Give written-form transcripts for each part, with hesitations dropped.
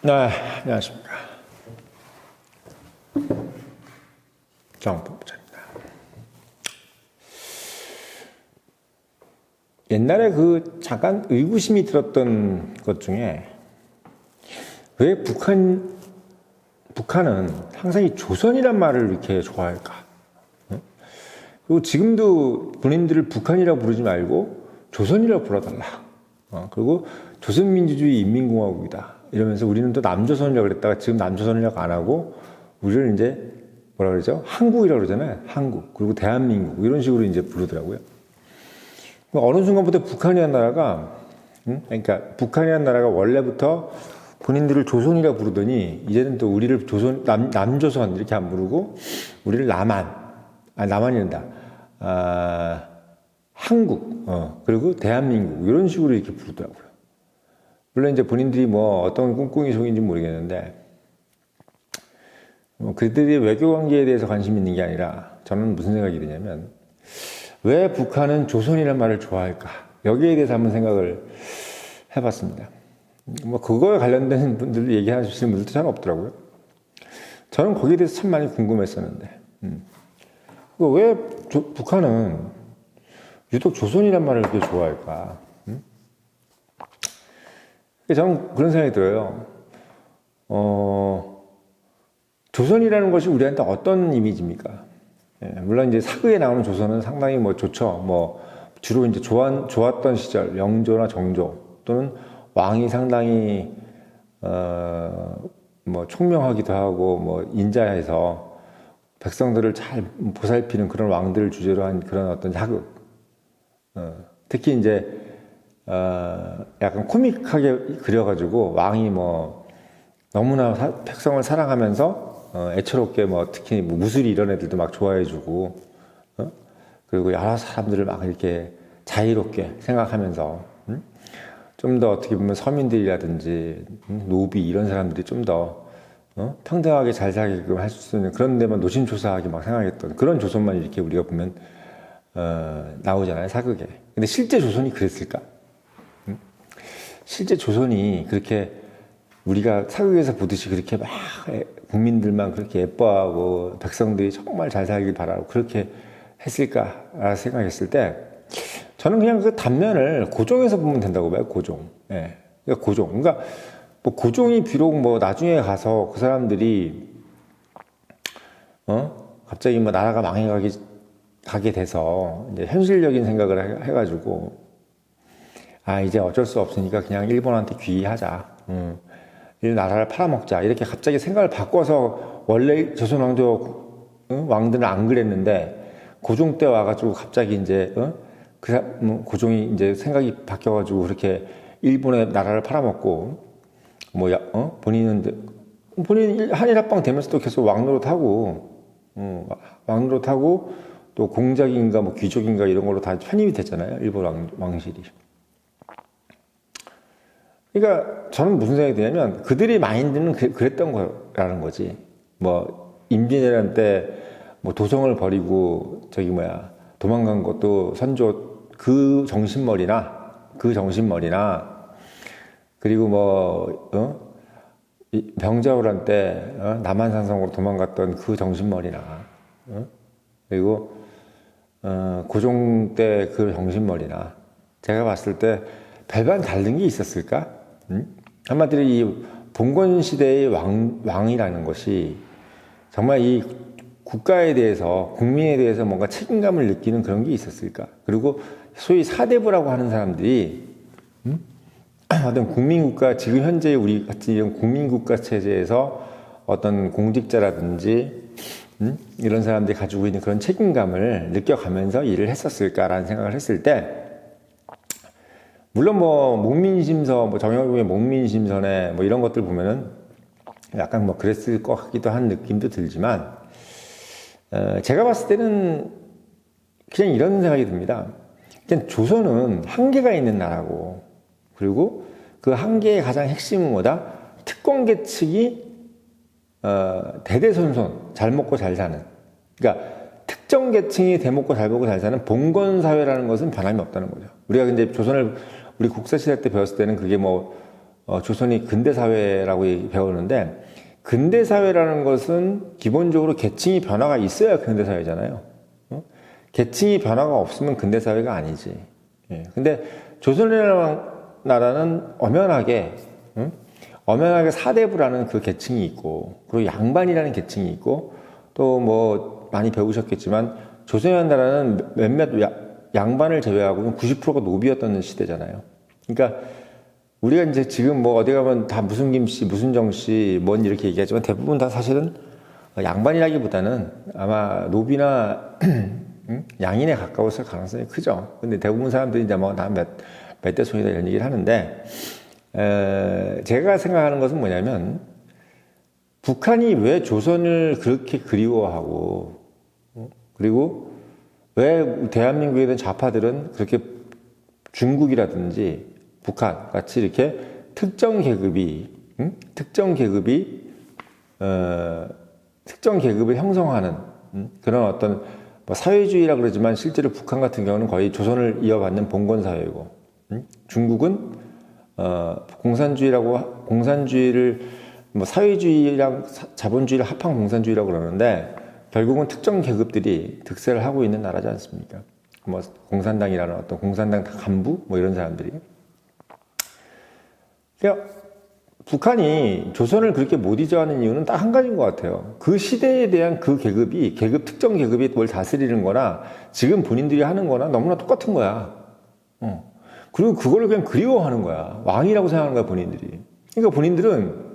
네, 안녕하십니까. 정법부장입니다. 옛날에 잠깐 의구심이 들었던 것 중에 왜 북한은 항상 이 조선이란 말을 이렇게 좋아할까? 그리고 지금도 본인들을 북한이라고 부르지 말고 조선이라고 불러달라. 그리고 조선민주주의 인민공화국이다. 이러면서 우리는 또 남조선이라고 그랬다가 지금 남조선이라고 안 하고 우리를 이제 뭐라 그러죠? 한국이라고 그러잖아요. 한국. 그리고 대한민국. 이런 식으로 이제 부르더라고요. 어느 순간부터 북한이라는 나라가, 그러니까 북한이라는 나라가 원래부터 본인들을 조선이라고 부르더니 이제는 또 우리를 남조선 이렇게 안 부르고 우리를 남한이란다. 한국, 그리고 대한민국. 이런 식으로 이렇게 부르더라고요. 물론 이제 본인들이 뭐 어떤 꿍꿍이 속인지 모르겠는데, 그들이 외교 관계에 대해서 관심 있는 게 아니라 저는 무슨 생각이 드냐면, 왜 북한은 조선이라는 말을 좋아할까? 여기에 대해서 한번 생각을 해봤습니다. 뭐 그거에 관련된 분들 얘기하시는 분들도 잘 없더라고요. 저는 거기에 대해서 참 많이 궁금했었는데, 왜 북한은 유독 조선이란 말을 그렇게 좋아할까? 저는 그런 생각이 들어요. 조선이라는 것이 우리한테 어떤 이미지입니까? 물론 이제 사극에 나오는 조선은 상당히 뭐 좋죠. 뭐 주로 이제 좋았던 시절, 영조나 정조 또는 왕이 상당히 뭐 총명하기도 하고 뭐 인자해서 백성들을 잘 보살피는 그런 왕들을 주제로 한 그런 어떤 사극. 특히 이제 약간 코믹하게 그려가지고 왕이 뭐 너무나 백성을 사랑하면서 애처롭게 뭐 특히 뭐 무술이 이런 애들도 막 좋아해주고 그리고 여러 사람들을 막 이렇게 자유롭게 생각하면서 좀 더 어떻게 보면 서민들이라든지 노비 이런 사람들이 좀 더 평등하게 잘 살게끔 할 수 있는 그런 데만 노심초사하게 막 생각했던 그런 조선만 이렇게 우리가 보면 나오잖아요, 사극에. 근데 실제 조선이 그랬을까? 실제 조선이 그렇게 우리가 사극에서 보듯이 그렇게 막 국민들만 그렇게 예뻐하고 백성들이 정말 잘 살길 바라고 그렇게 했을까 생각했을 때 저는 그냥 그 단면을 고종에서 보면 된다고 봐요. 고종. 예. 그러니까 고종. 그러니까 뭐 고종이 비록 뭐 나중에 가서 그 사람들이 갑자기 뭐 나라가 가게 돼서 이제 현실적인 생각을 해가지고 이제 어쩔 수 없으니까 그냥 일본한테 귀의하자. 이 나라를 팔아먹자. 이렇게 갑자기 생각을 바꿔서 원래 조선 왕들은 안 그랬는데 고종 때 와가지고 갑자기 이제 고종이 이제 생각이 바뀌어가지고 그렇게 일본의 나라를 팔아먹고 본인 한일합방 되면서도 계속 왕노릇하고 또 공작인가 뭐 귀족인가 이런 걸로 다 편입이 됐잖아요. 일본 왕실이. 그러니까 저는 무슨 생각이 드냐면 그들의 마인드는 그랬던 거라는 거지. 뭐 임진왜란 때 뭐 도성을 버리고 도망간 것도 선조 그 정신머리나 그리고 뭐 병자호란 때 남한산성으로 도망갔던 그 정신머리나 그리고 고종 때 그 정신머리나 제가 봤을 때 별반 다른 게 있었을까? 한마디로 이 봉건 시대의 왕이라는 것이 정말 이 국가에 대해서 국민에 대해서 뭔가 책임감을 느끼는 그런 게 있었을까? 그리고 소위 사대부라고 하는 사람들이 어떤 국민국가 지금 현재 우리 같이 이런 국민국가 체제에서 어떤 공직자라든지 이런 사람들이 가지고 있는 그런 책임감을 느껴가면서 일을 했었을까라는 생각을 했을 때 물론 뭐 목민심서, 뭐 정영국의 목민심선에 뭐 이런 것들 보면은 약간 뭐 그랬을 것 같기도 한 느낌도 들지만 제가 봤을 때는 그냥 이런 생각이 듭니다. 일단 조선은 한계가 있는 나라고 그리고 그 한계의 가장 핵심은 뭐다? 특권 계층이 대대손손 잘 먹고 잘 사는 그러니까 특정 계층이 대먹고 잘 먹고 잘 사는 봉건 사회라는 것은 변함이 없다는 거죠. 우리가 근데 조선을 우리 국사시대 때 배웠을 때는 그게 뭐 조선이 근대 사회라고 배우는데, 근대 사회라는 것은 기본적으로 계층이 변화가 있어야 근대 사회잖아요. 계층이 변화가 없으면 근대 사회가 아니지. 예. 근데 조선이라는 나라는 엄연하게 사대부라는 그 계층이 있고, 그리고 양반이라는 계층이 있고, 또 뭐 많이 배우셨겠지만 조선이라는 나라는 몇몇 양반을 제외하고는 90%가 노비였던 시대잖아요. 그러니까 우리가 이제 지금 뭐 어디 가면 다 무슨 김씨, 무슨 정씨, 뭔 이렇게 얘기하지만 대부분 다 사실은 양반이라기보다는 아마 노비나 양인에 가까웠을 가능성이 크죠. 근데 대부분 사람들이 이제 뭐 나 몇 대 손이다 이런 얘기를 하는데, 제가 생각하는 것은 뭐냐면, 북한이 왜 조선을 그렇게 그리워하고, 그리고 왜 대한민국에 대한 좌파들은 그렇게 중국이라든지 북한 같이 이렇게 특정 계급이 형성하는 그런 어떤 뭐 사회주의라 그러지만 실제로 북한 같은 경우는 거의 조선을 이어받는 봉건 사회이고, 중국은 공산주의를 뭐 사회주의랑 자본주의를 합한 공산주의라고 그러는데, 결국은 특정 계급들이 득세를 하고 있는 나라지 않습니까? 뭐 공산당이라는 어떤 공산당 간부 뭐 이런 사람들이. 그러니까 북한이 조선을 그렇게 못 잊어하는 이유는 딱 한 가지인 것 같아요. 그 시대에 대한 그 특정 계급이 뭘 다스리는 거나 지금 본인들이 하는 거나 너무나 똑같은 거야. 그리고 그걸 그냥 그리워하는 거야. 왕이라고 생각하는 거야, 본인들이. 그러니까 본인들은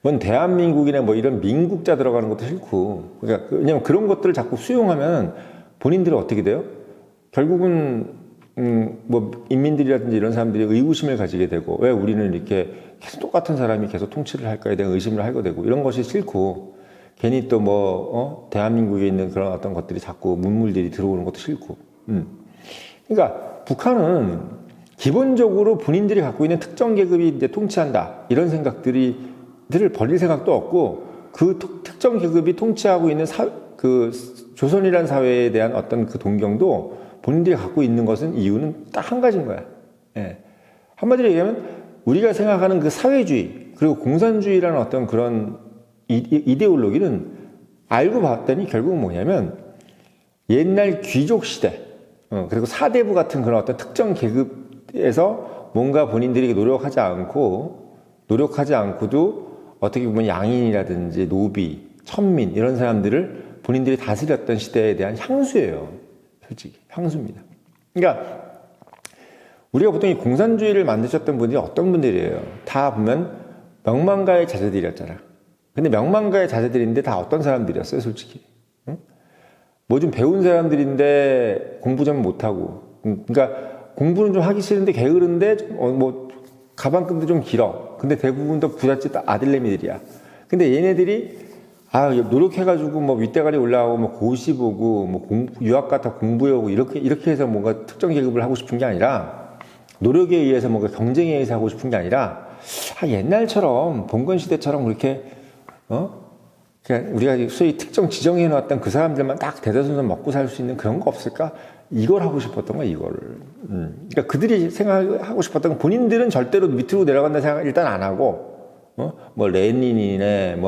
뭔 대한민국이나 뭐 이런 민국자 들어가는 것도 싫고, 그러니까 왜냐면 그런 것들을 자꾸 수용하면 본인들은 어떻게 돼요? 결국은 뭐 인민들이라든지 이런 사람들이 의구심을 가지게 되고, 왜 우리는 이렇게 계속 똑같은 사람이 계속 통치를 할까에 대한 의심을 하게 되고, 이런 것이 싫고, 괜히 또 뭐 대한민국에 있는 그런 어떤 것들이 자꾸 문물들이 들어오는 것도 싫고. 그러니까 북한은 기본적으로 본인들이 갖고 있는 특정 계급이 이제 통치한다 이런 생각들을 버릴 생각도 없고, 그 특정 계급이 통치하고 있는 그 조선이라는 사회에 대한 어떤 그 동경도 본인들이 갖고 있는 것은 이유는 딱 한 가지인 거야. 예. 한마디로 얘기하면 우리가 생각하는 그 사회주의 그리고 공산주의라는 어떤 그런 이데올로기는 알고 봤더니 결국은 뭐냐면, 옛날 귀족 시대, 그리고 사대부 같은 그런 어떤 특정 계급에서 뭔가 본인들이 노력하지 않고도 어떻게 보면 양인이라든지 노비, 천민 이런 사람들을 본인들이 다스렸던 시대에 대한 향수예요. 솔직히 향수입니다. 그러니까 우리가 보통 이 공산주의를 만드셨던 분들이 어떤 분들이에요? 다 보면 명망가의 자제들이었잖아. 근데 명망가의 자제들인데 다 어떤 사람들이었어요, 솔직히? 뭐 좀 배운 사람들인데 공부 좀 못하고, 그러니까 공부는 좀 하기 싫은데 게으른데 뭐 가방끈도 좀 길어. 근데 대부분 다 부잣집 아들내미들이야. 근데 얘네들이 노력해가지고 뭐 윗대가리 올라가고 뭐 고시 보고 뭐 유학 갔다 공부해오고 이렇게 해서 뭔가 특정 계급을 하고 싶은 게 아니라, 노력에 의해서 뭔가 경쟁에 의해서 하고 싶은 게 아니라, 옛날처럼 봉건 시대처럼 그렇게 그냥 우리가 소위 특정 지정해 놨던 그 사람들만 딱 대대손손 먹고 살 수 있는 그런 거 없을까? 이걸 하고 싶었던 거야, 이거를. 그러니까 그들이 생각하고 싶었던 건, 본인들은 절대로 밑으로 내려간다는 생각 일단 안 하고, 뭐 레닌이네,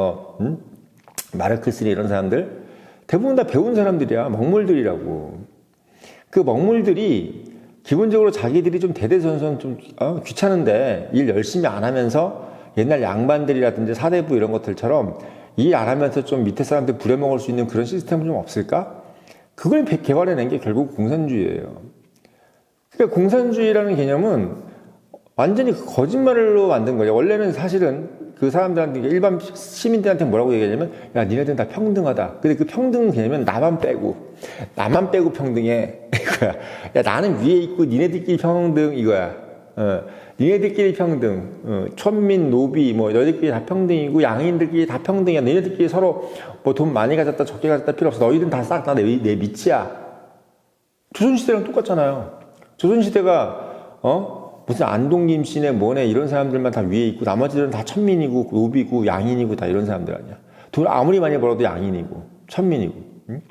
마르크스니 이런 사람들 대부분 다 배운 사람들이야. 먹물들이라고. 그 먹물들이 기본적으로 자기들이 좀 대대손손 좀 귀찮은데 일 열심히 안 하면서 옛날 양반들이라든지 사대부 이런 것들처럼 일 안 하면서 좀 밑에 사람들 부려먹을 수 있는 그런 시스템은 좀 없을까? 그걸 개발해낸 게 결국 공산주의예요. 그러니까 공산주의라는 개념은 완전히 거짓말로 만든 거예요. 원래는 사실은 그 사람들한테, 일반 시민들한테 뭐라고 얘기하냐면, 야, 니네들은 다 평등하다. 근데 그 평등 개념은 나만 빼고 평등해. 이거야. 야, 나는 위에 있고 니네들끼리 평등, 이거야. 니네들끼리 평등. 천민, 노비, 뭐, 너희들끼리 다 평등이고, 양인들끼리 다 평등이야. 너희들끼리 서로 뭐 돈 많이 가졌다, 적게 가졌다 필요 없어. 너희들은 다 싹 다 내 밑이야. 조선시대랑 똑같잖아요. 조선시대가, 무슨 안동김 씨네 뭐네 이런 사람들만 다 위에 있고, 나머지들은 다 천민이고 노비고 양인이고 다 이런 사람들 아니야. 돈 아무리 많이 벌어도 양인이고 천민이고. 응?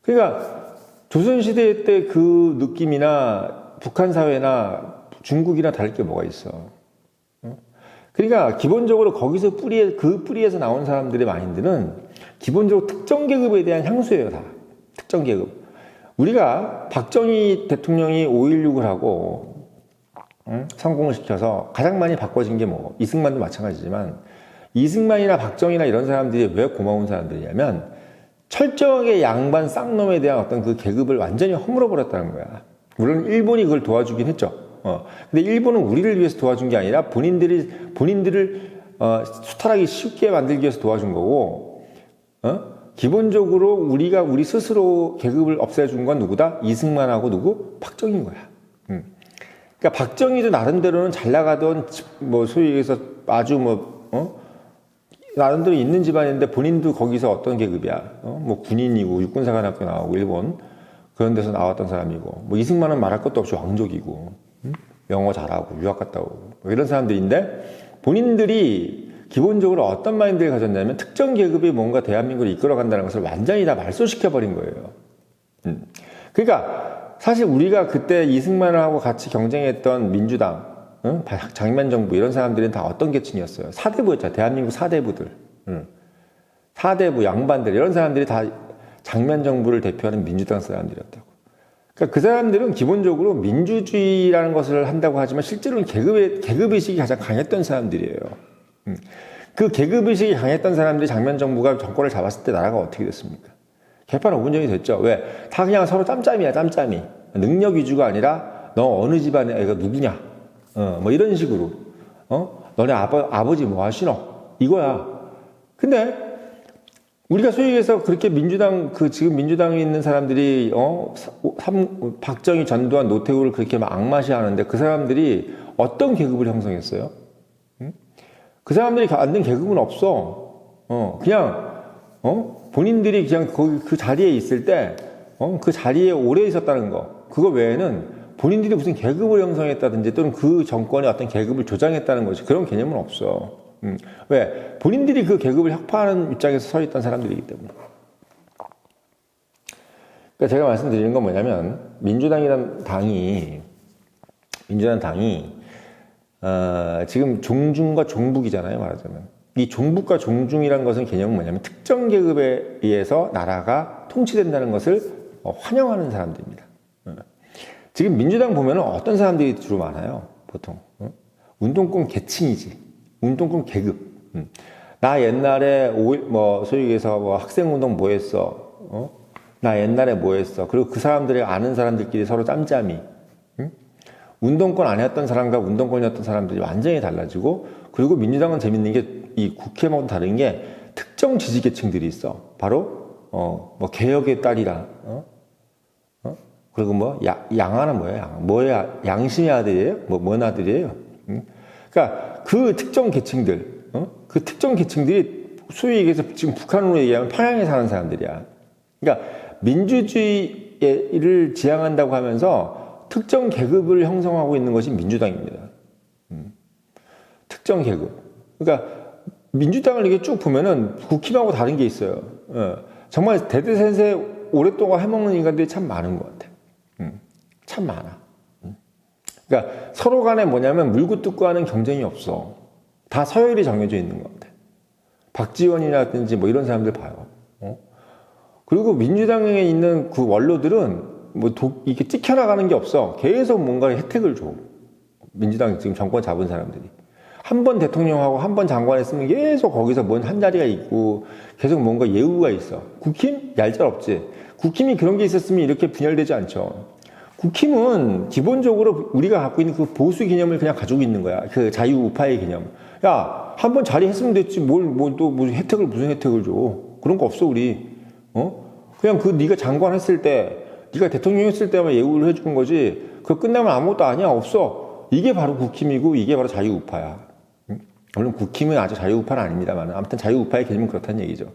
그러니까 조선시대 때 그 느낌이나 북한 사회나 중국이나 다를 게 뭐가 있어. 그러니까 기본적으로 거기서 그 뿌리에서 나온 사람들의 마인드는 기본적으로 특정 계급에 대한 향수예요, 다. 특정 계급. 우리가 박정희 대통령이 5.16을 하고 성공을 시켜서 가장 많이 바꿔진 게 뭐 이승만도 마찬가지지만 이승만이나 박정희나 이런 사람들이 왜 고마운 사람들이냐면 철저하게 양반 쌍놈에 대한 어떤 그 계급을 완전히 허물어 버렸다는 거야. 물론 일본이 그걸 도와주긴 했죠. 근데 일본은 우리를 위해서 도와준 게 아니라 본인들을 수탈하기 쉽게 만들기 위해서 도와준 거고, 기본적으로 우리 스스로 계급을 없애준 건 누구다? 이승만하고 누구? 박정희인 거야. 그러니까 박정희도 나름대로는 잘 나가던 뭐 소위 얘기해서 아주 나름대로 있는 집안인데 본인도 거기서 어떤 계급이야? 뭐 군인이고 육군사관학교 나오고 일본 그런 데서 나왔던 사람이고, 뭐 이승만은 말할 것도 없이 왕족이고, 영어 잘하고 유학 갔다 오고 뭐 이런 사람들인데 본인들이 기본적으로 어떤 마인드를 가졌냐면 특정 계급이 뭔가 대한민국을 이끌어간다는 것을 완전히 다 말소시켜 버린 거예요. 그러니까 사실 우리가 그때 이승만을 하고 같이 경쟁했던 민주당, 장면 정부 이런 사람들은 다 어떤 계층이었어요? 사대부였죠. 대한민국 사대부들, 사대부 양반들 이런 사람들이 다 장면 정부를 대표하는 민주당 사람들이었다고. 그러니까 그 사람들은 기본적으로 민주주의라는 것을 한다고 하지만 실제로는 계급의식이 가장 강했던 사람들이에요. 그 계급의식이 강했던 사람들이 장면 정부가 정권을 잡았을 때 나라가 어떻게 됐습니까? 개판은 운정이 됐죠. 왜? 다 그냥 서로 짬짬이야, 짬짬이. 능력 위주가 아니라 너 어느 집안의 애가 누구냐? 뭐 이런 식으로. 너네 아버지 뭐 하시노? 이거야. 근데 우리가 소위 해서 그렇게 지금 민주당에 있는 사람들이, 박정희, 전두환, 노태우를 그렇게 막 악마시하는데 그 사람들이 어떤 계급을 형성했어요? 그 사람들이 만든 계급은 없어. 그냥, 본인들이 그냥 거기 그 자리에 있을 때, 그 자리에 오래 있었다는 거. 그거 외에는 본인들이 무슨 계급을 형성했다든지 또는 그 정권의 어떤 계급을 조장했다는 것이 그런 개념은 없어. 왜? 본인들이 그 계급을 혁파하는 입장에서 서 있던 사람들이기 때문에. 그러니까 제가 말씀드리는 건 뭐냐면, 민주당 당이, 지금 종중과 종북이잖아요, 말하자면. 이 종북과 종중이란 것은 개념은 뭐냐면, 특정 계급에 의해서 나라가 통치된다는 것을 환영하는 사람들입니다. 지금 민주당 보면은 어떤 사람들이 주로 많아요, 보통. 운동권 계층이지. 운동권 계급. 나 옛날에 소위 얘기해서 학생운동 뭐 했어? 나 옛날에 뭐 했어? 그리고 그 사람들이 아는 사람들끼리 서로 짬짬이. 운동권 아니었던 사람과 운동권이었던 사람들이 완전히 달라지고, 그리고 민주당은 재밌는 게 이 국회하고 다른 게 특정 지지 계층들이 있어. 바로 뭐 개혁의 딸이라. 그리고 양아는 뭐야? 양심의 아들이에요? 뭔 아들이에요? 그러니까 그 특정 계층들, 그 특정 계층들이 소위 얘기해서 지금 북한으로 얘기하면 평양에 사는 사람들이야. 그러니까 민주주의를 지향한다고 하면서 특정 계급을 형성하고 있는 것이 민주당입니다. 특정 계급. 그러니까 민주당을 이렇게 쭉 보면은 국힘하고 다른 게 있어요. 정말 대대센세 오랫동안 해먹는 인간들이 참 많은 것 같아. 참 많아. 그러니까 서로 간에 뭐냐면 물고 뜯고 하는 경쟁이 없어. 다 서열이 정해져 있는 것 같아. 박지원이라든지 뭐 이런 사람들 봐요. 그리고 민주당에 있는 그 원로들은 이게 찍혀나가는 게 없어. 계속 뭔가 혜택을 줘. 민주당 지금 정권 잡은 사람들이. 한 번 대통령하고 한 번 장관 했으면 계속 거기서 뭔 한 자리가 있고 계속 뭔가 예우가 있어. 국힘? 얄짤없지. 국힘이 그런 게 있었으면 이렇게 분열되지 않죠. 국힘은 기본적으로 우리가 갖고 있는 그 보수 개념을 그냥 가지고 있는 거야. 그 자유우파의 개념. 야, 한 번 자리 했으면 됐지. 무슨 혜택을 줘. 그런 거 없어, 우리. 그냥 네가 장관 했을 때, 네가 대통령 했을 때만 예우를 해주는 거지. 그거 끝나면 아무것도 아니야. 없어. 이게 바로 국힘이고, 이게 바로 자유우파야. 물론 국힘은 아주 자유우파는 아닙니다만, 아무튼 자유우파의 개념은 그렇다는 얘기죠.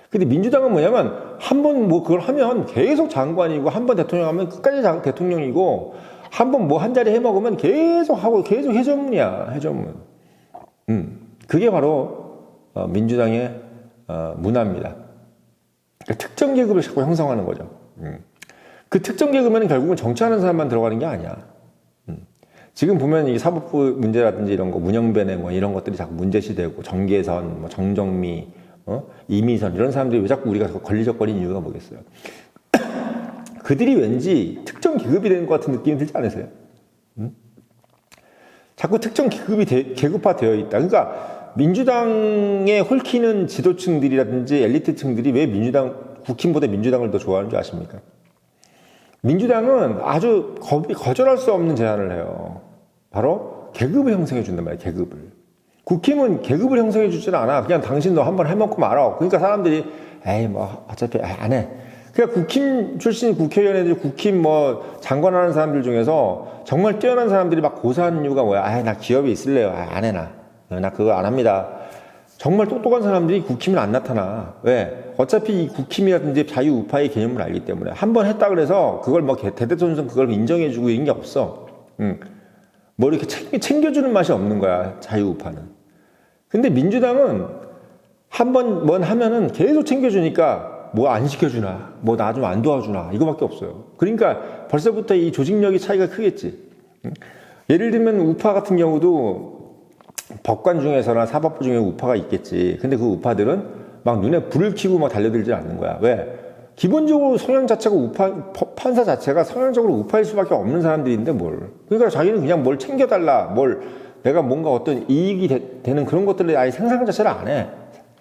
근데 민주당은 뭐냐면 한 번 그걸 하면 계속 장관이고 한 번 대통령 하면 끝까지 대통령이고 한 번 한 자리 해먹으면 계속 하고 계속 해전문이야. 해전문. 그게 바로 민주당의 문화입니다. 그러니까 특정 계급을 자꾸 형성하는 거죠. 그 특정 계급에는 결국은 정치하는 사람만 들어가는 게 아니야. 지금 보면 이 사법부 문제라든지 이런 거, 문영배네 뭐 이런 것들이 자꾸 문제시되고, 정계선, 뭐 정정미, 이미선 이런 사람들이 왜 자꾸 우리가 걸리적거리는 이유가 뭐겠어요? 그들이 왠지 특정 계급이 되는 것 같은 느낌이 들지 않으세요? 자꾸 특정 계급이 계급화되어 있다. 그러니까 민주당에 홀키는 지도층들이라든지 엘리트층들이 왜 국힘보다 민주당을 더 좋아하는 줄 아십니까? 민주당은 아주 거절할 수 없는 제안을 해요. 바로 계급을 형성해 준단 말이에요. 계급을. 국힘은 계급을 형성해 주질 않아. 그냥 당신도 한번 해먹고 말아. 그러니까 사람들이 에이 뭐 어차피 안 해. 그냥 국힘 출신 국회의원애들, 국힘 뭐 장관하는 사람들 중에서 정말 뛰어난 사람들이 막 고사하는 이유가 뭐야? 나 기업에 있을래요. 안 해, 나 그거 안 합니다. 정말 똑똑한 사람들이 국힘은 안 나타나. 왜? 어차피 이 국힘이라든지 자유우파의 개념을 알기 때문에. 한 번 했다 그래서 그걸 뭐 대대손손 그걸 인정해주고 이런 게 없어. 뭐 이렇게 챙겨주는 맛이 없는 거야, 자유우파는. 근데 민주당은 한 번 뭔 하면은 계속 챙겨주니까 뭐 안 시켜주나, 뭐 나 좀 안 도와주나, 이거밖에 없어요. 그러니까 벌써부터 이 조직력의 차이가 크겠지. 예를 들면 우파 같은 경우도 법관 중에서나 사법부 중에 우파가 있겠지. 근데 그 우파들은 막 눈에 불을 켜고 막 달려들지 않는 거야. 왜? 기본적으로 성향 자체가 판사 자체가 성향적으로 우파일 수밖에 없는 사람들인데 뭘. 그러니까 자기는 그냥 뭘 챙겨달라, 내가 뭔가 어떤 이익이 되는 그런 것들을 아예 생산 자체를 안 해.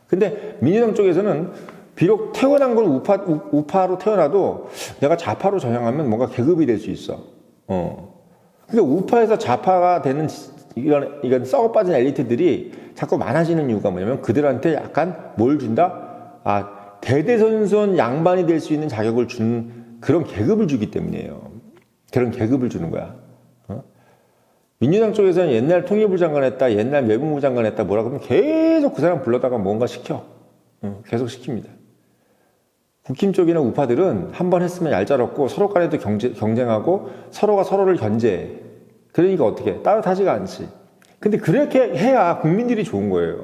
근데 민주당 쪽에서는 비록 태어난 걸 우파로 태어나도 내가 좌파로 전향하면 뭔가 계급이 될 수 있어. 그러니까 우파에서 좌파가 되는 이런 썩어빠진 엘리트들이 자꾸 많아지는 이유가 뭐냐면 그들한테 약간 뭘 준다? 대대손손 양반이 될 수 있는 자격을 주는 그런 계급을 주기 때문이에요. 그런 계급을 주는 거야. 민주당 쪽에서는 옛날 통일부 장관 했다, 옛날 외무부 장관 했다 뭐라고 하면 계속 그 사람 불러다가 뭔가 시켜. 계속 시킵니다. 국힘 쪽이나 우파들은 한 번 했으면 얄짤없고 서로 간에도 경쟁하고 서로가 서로를 견제해. 그러니까 어떻게 따뜻하지가 않지. 근데 그렇게 해야 국민들이 좋은 거예요.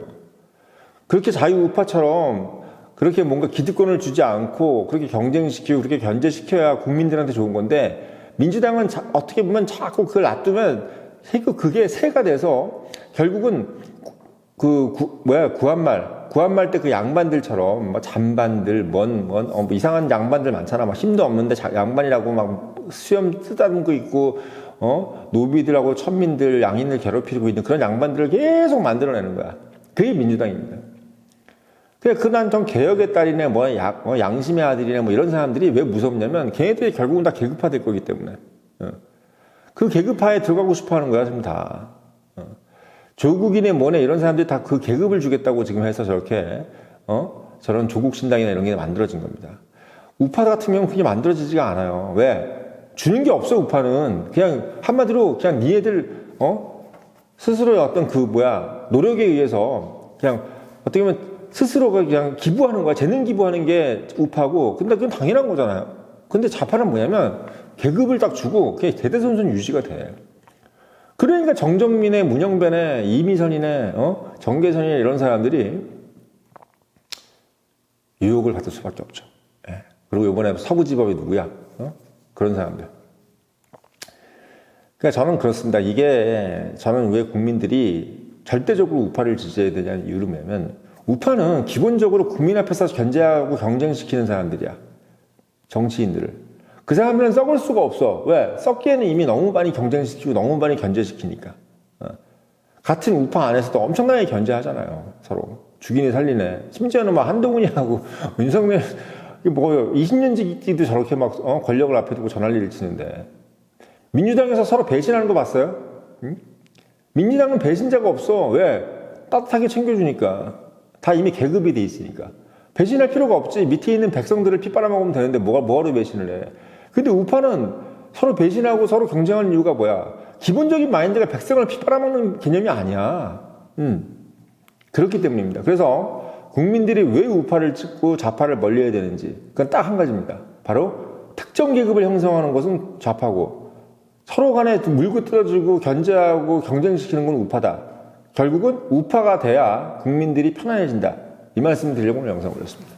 그렇게 자유우파처럼 그렇게 뭔가 기득권을 주지 않고 그렇게 경쟁시키고 그렇게 견제시켜야 국민들한테 좋은 건데 민주당은 어떻게 보면 자꾸 그걸 놔두면 그게 새가 돼서 결국은 구한말 때 그 양반들처럼 뭐 잔반들 뭐 이상한 양반들 많잖아. 막 힘도 없는데 양반이라고 막 수염 쓰다듬고 있고 노비들하고 천민들 양인을 괴롭히고 있는 그런 양반들을 계속 만들어내는 거야. 그게 민주당입니다. 그난 좀 개혁의 딸이네 양심의 아들이네 뭐 이런 사람들이 왜 무섭냐면 걔네들이 결국은 다 계급화될 거기 때문에. 그 계급화에 들어가고 싶어 하는 거야 지금 다. 조국이네 뭐네 이런 사람들이 다 그 계급을 주겠다고 지금 해서 저렇게 저런 조국 신당이나 이런 게 만들어진 겁니다. 우파 같은 경우는 그게 만들어지지가 않아요. 왜? 주는 게 없어. 우파는 그냥 한마디로 그냥 니네들 스스로의 어떤 노력에 의해서 그냥 어떻게 보면 스스로가 그냥 기부하는 거야. 재능 기부하는 게 우파고. 근데 그건 당연한 거잖아요. 근데 좌파는 뭐냐면 계급을 딱 주고 그게 대대손손 유지가 돼. 그러니까 정정민의 문영배네 이미선이네 정계선이네 이런 사람들이 유혹을 받을 수밖에 없죠. 예. 그리고 이번에 서부지법이 누구야? 그런 사람들. 그러니까 저는 그렇습니다. 저는 왜 국민들이 절대적으로 우파를 지지해야 되냐는 이유를 뭐냐면 우파는 기본적으로 국민 앞에서 견제하고 경쟁시키는 사람들이야. 정치인들을. 그 사람들은 썩을 수가 없어. 왜? 썩기에는 이미 너무 많이 경쟁시키고 너무 많이 견제시키니까. 같은 우파 안에서도 엄청나게 견제하잖아요. 서로. 죽이네 살리네. 심지어는 막 한동훈이하고 윤석열 20년지기도 저렇게 막 권력을 앞에 두고 전화리를 치는데 민주당에서 서로 배신하는 거 봤어요? 응? 민주당은 배신자가 없어. 왜? 따뜻하게 챙겨주니까. 다 이미 계급이 돼 있으니까. 배신할 필요가 없지. 밑에 있는 백성들을 피 빨아먹으면 되는데 뭐하러 배신을 해. 근데 우파는 서로 배신하고 서로 경쟁하는 이유가 뭐야? 기본적인 마인드가 백성을 피 빨아먹는 개념이 아니야. 그렇기 때문입니다. 그래서 국민들이 왜 우파를 찍고 좌파를 멀리해야 되는지 그건 딱 한 가지입니다. 바로 특정 계급을 형성하는 것은 좌파고 서로 간에 물고 뜯어주고 견제하고 경쟁시키는 건 우파다. 결국은 우파가 돼야 국민들이 편안해진다. 이 말씀을 드리려고 오늘 영상을 올렸습니다.